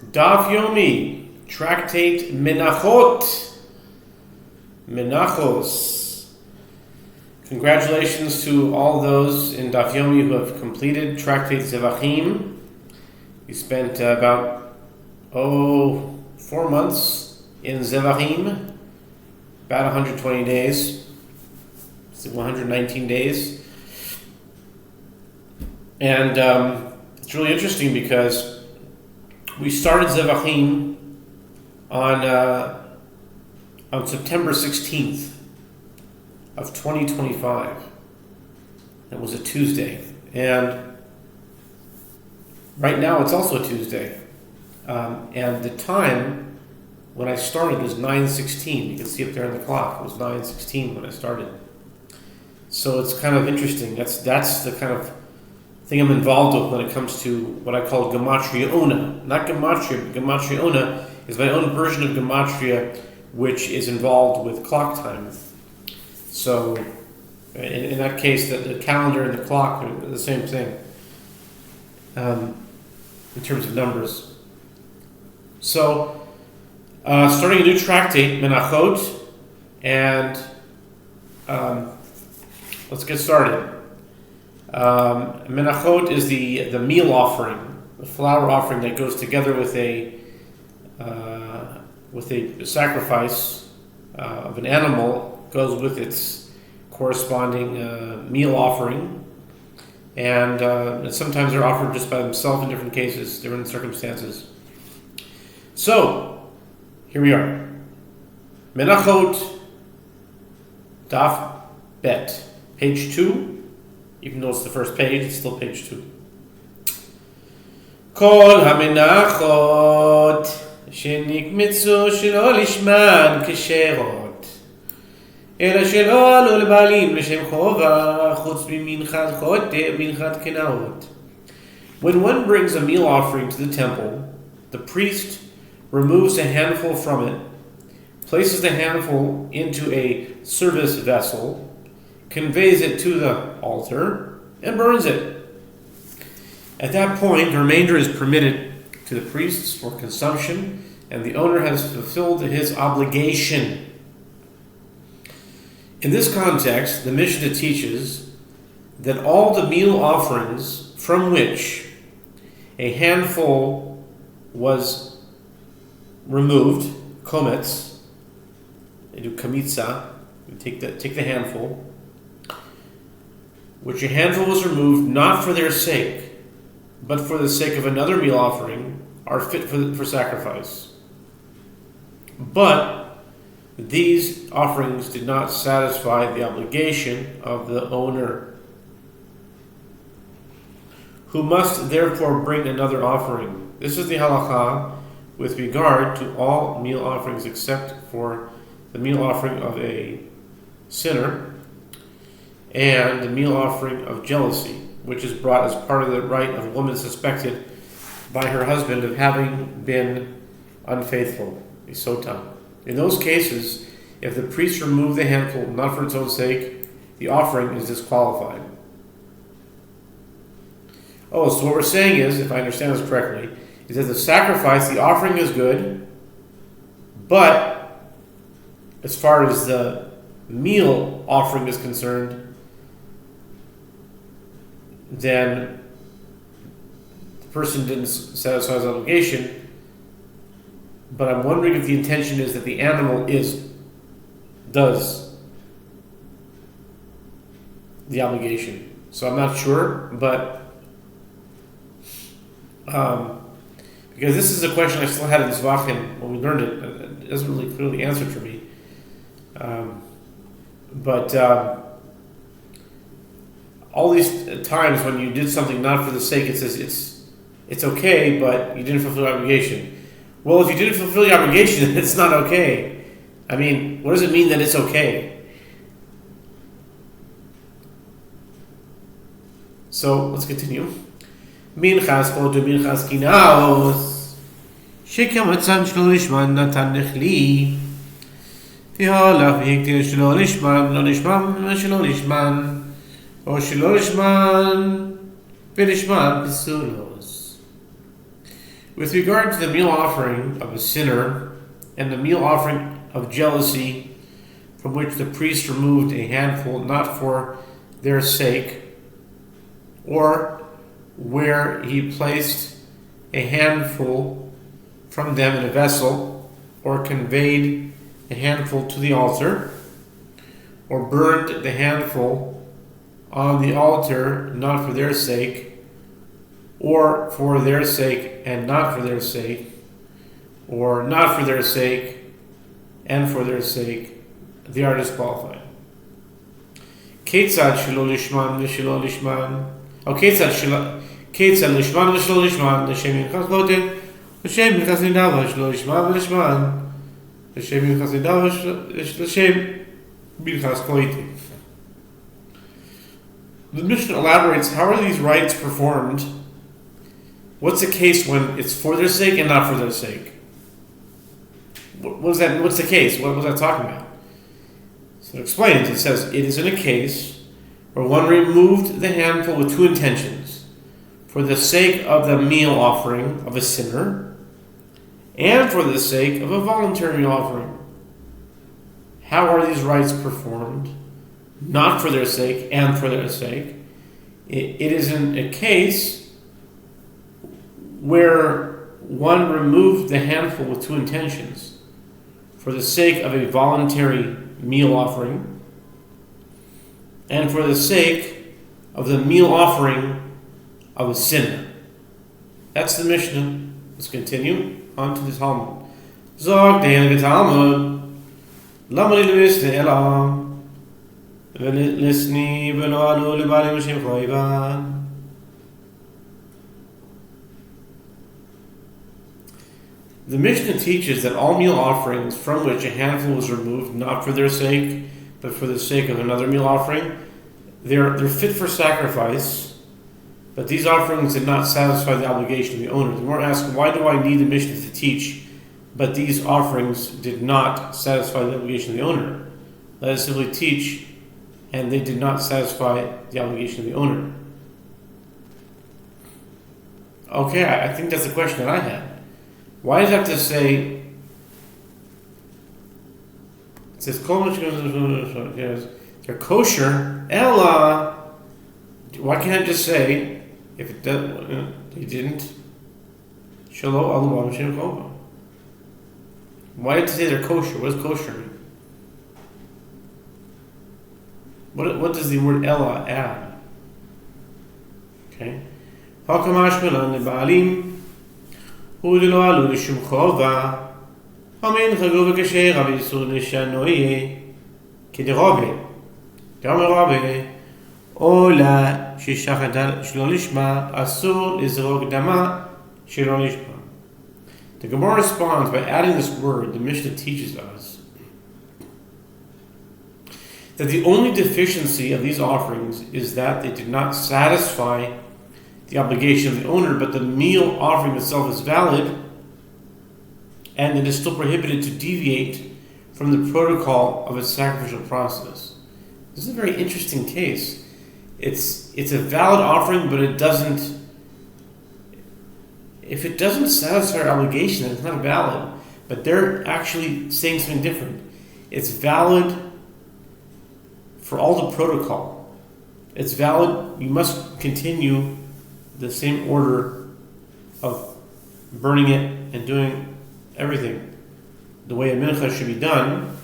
Daf Yomi, Tractate Menachot, Menachos. Congratulations to all those in Daf Yomi who have completed Tractate Zevachim. We spent about 4 months in Zevachim, about 120 days, 119 days. And it's really interesting because we started Zevachim on September 16th of 2025. It was a Tuesday. And right now it's also a Tuesday. And the time when I started was 9:16. You can see up there on the clock. It was 9:16 when I started. So it's kind of interesting. That's the kind of thing I'm involved with when it comes to what I call Gematria Ona. Not Gematria, but Gematria Ona is my own version of Gematria, which is involved with clock time. So in that case, the calendar and the clock are the same thing in terms of numbers. So starting a new tractate, Menachot, and let's get started. Menachot is the meal offering, the flour offering that goes together with a sacrifice of an animal, goes with its corresponding meal offering, and sometimes they're offered just by themselves in different cases, different circumstances. So here we are, Menachot, Daf Bet, page 2. Even though it's the first page, it's still page 2. Kol hamenachot shenikmitzu shelo lishman kesherot אלא שלא עלו לבעלים לשם חובה חוץ ממנחת חוטא ומנחת קנאות. When one brings a meal offering to the temple, the priest removes a handful from it, places the handful into a service vessel, conveys it to the altar, and burns it. At that point, the remainder is permitted to the priests for consumption, and the owner has fulfilled his obligation. In this context, the Mishnah teaches that all the meal offerings from which a handful was removed, kometz, they do kamitza, you take the handful, which a handful was removed not for their sake, but for the sake of another meal offering, are fit for sacrifice. But these offerings did not satisfy the obligation of the owner, who must therefore bring another offering. This is the halacha with regard to all meal offerings except for the meal offering of a sinner and the meal offering of jealousy, which is brought as part of the right of a woman suspected by her husband of having been unfaithful, a sota. In those cases, if the priest removed the handful not for its own sake, the offering is disqualified. So what we're saying is, if I understand this correctly, is that the sacrifice, the offering is good, but as far as the meal offering is concerned, then the person didn't satisfy his obligation. But I'm wondering if the intention is that the animal does the obligation. So I'm not sure, but because this is a question I still had in Zevachim when we learned it, it doesn't really clearly answer for me. But all these times when you did something not for the sake, it says it's okay, but you didn't fulfill your obligation. Well, if you didn't fulfill your obligation, then it's not okay. I mean, what does it mean that it's okay? So let's continue. Minchas kodu minchas kinaos shekamatzan shlo lishman natan nechli v'halach v'hiktir shlo lishman lo lishman shlo lishman או שלא לשמן ולשמן פסולות. With regard to the meal offering of a sinner and the meal offering of jealousy, from which the priest removed a handful not for their sake, or where he placed a handful from them in a vessel, or conveyed a handful to the altar, or burned the handful on the altar not for their sake, or for their sake and not for their sake, or not for their sake and for their sake, they are disqualified. Ketzad shelo lishman v'shelo lishman, or ketzad lishman v'shelo lishman, l'shem yinchas loten, l'shem yinchas nidav v'shelo lishman v'lishman, l'shem yinchas nidav v'shem yinchas loten. The Mishnah elaborates, how are these rites performed? What's the case when it's for their sake and not for their sake? What's the case? What was I talking about? So it explains, it says, it is in a case where one removed the handful with two intentions, for the sake of the meal offering of a sinner, and for the sake of a voluntary meal offering. How are these rites performed? Not for their sake and for their sake. It is in a case where one removed the handful with two intentions, for the sake of a voluntary meal offering, and for the sake of the meal offering of a sinner. That's the Mishnah. Let's continue on to the Talmud. Zog de'en v'talmud, lama li l'misne elam, v'lisni v'lo anu l'bali m'shem choivan. The Mishnah teaches that all meal offerings from which a handful was removed, not for their sake, but for the sake of another meal offering, they're fit for sacrifice, but these offerings did not satisfy the obligation of the owner. The Gemara asks, why do I need the Mishnah to teach, but these offerings did not satisfy the obligation of the owner? Let us simply teach, and they did not satisfy the obligation of the owner. Okay, I think that's the question that I had. Why does it have to say, it says, they're kosher, Ella, why can't I just say, if it does, they didn't, Shalom Alubam Shem Kova? Why did it say they're kosher? What does kosher mean? What does the word Ella add? Okay. Hakamash Melan Baalim. ולא עלו לשום חובה, אמן חגו וקשה רבי איסור לשנוי, כדרבה, גם רבה, או לה ששחט שלא לשמה, אסור לזרוק דמה שלא לשמה. The Gemara responds by adding this word. The Mishnah teaches us that the only deficiency of these offerings is that they did not satisfy the obligation of the owner, but the meal offering itself is valid, and it is still prohibited to deviate from the protocol of its sacrificial process. This is a very interesting case. It's a valid offering, but if it doesn't satisfy our obligation, then it's not valid. But they're actually saying something different. It's valid for all the protocol. It's valid, you must continue the same order of burning it and doing everything the way a mincha should be done,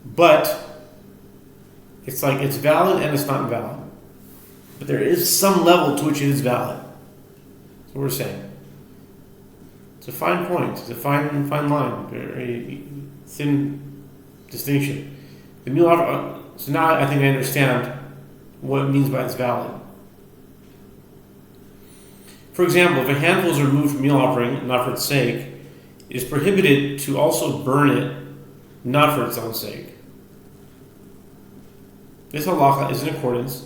but it's like it's valid and it's not valid. But there is some level to which it is valid. That's what we're saying. It's a fine point. It's a fine line, very thin distinction. The meal offer, so now I think I understand what it means by it's valid. For example, if a handful is removed from meal offering, not for its sake, it is prohibited to also burn it, not for its own sake. This halacha is in accordance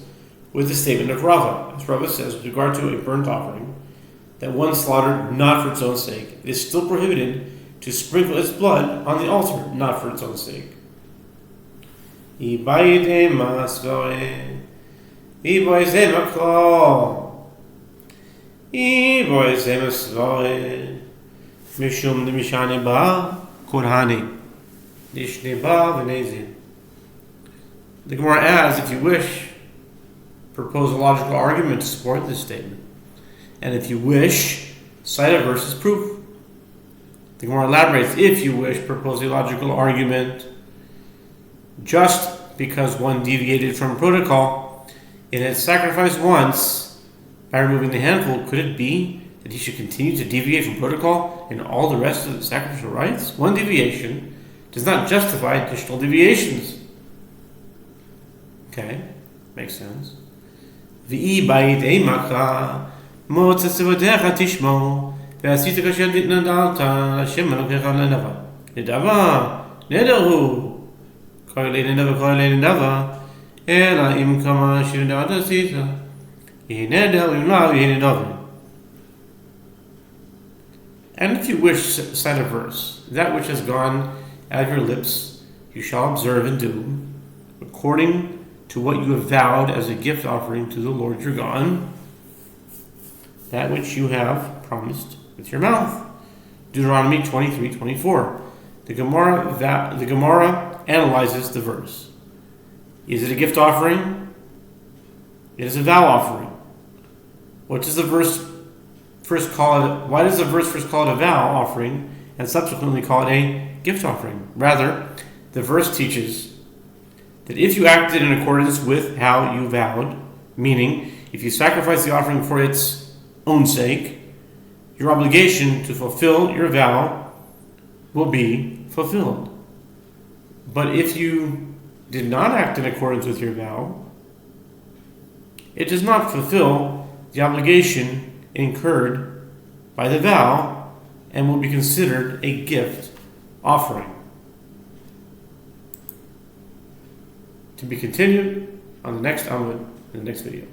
with the statement of Rava. As Rava says, with regard to a burnt offering, that one slaughtered not for its own sake, it is still prohibited to sprinkle its blood on the altar, not for its own sake. Mishum Mishane Ba Korhani. Dishne Ba Venezin. The Gemara adds, if you wish, propose a logical argument to support this statement. And if you wish, cite a verse as proof. The Gemara elaborates, if you wish, propose a logical argument. Just because one deviated from protocol and had sacrificed once by removing the handful, could it be that he should continue to deviate from protocol in all the rest of the sacrificial rites? One deviation does not justify additional deviations. Okay, makes sense. V'i ba'id eimaka mo'tza sevodecha tishmo ve'asita kasher nadalta Hashem elokecha lenava nedava nederhu koilei nedava koilei nedava ela im kama shirnadata sita yehi neder imla yehi nedava. And if you wish, cite a verse, that which has gone out of your lips you shall observe and do according to what you have vowed as a gift offering to the Lord your God, that which you have promised with your mouth. Deuteronomy 23:24. The Gemara analyzes the verse. Is it a gift offering? It is a vow offering. What does the verse first call it? Why does the verse first call it a vow offering and subsequently call it a gift offering? Rather, the verse teaches that if you acted in accordance with how you vowed, meaning if you sacrifice the offering for its own sake, your obligation to fulfill your vow will be fulfilled. But if you did not act in accordance with your vow, it does not fulfill the obligation incurred by the vow and will be considered a gift offering. To be continued on the next Amud in the next video.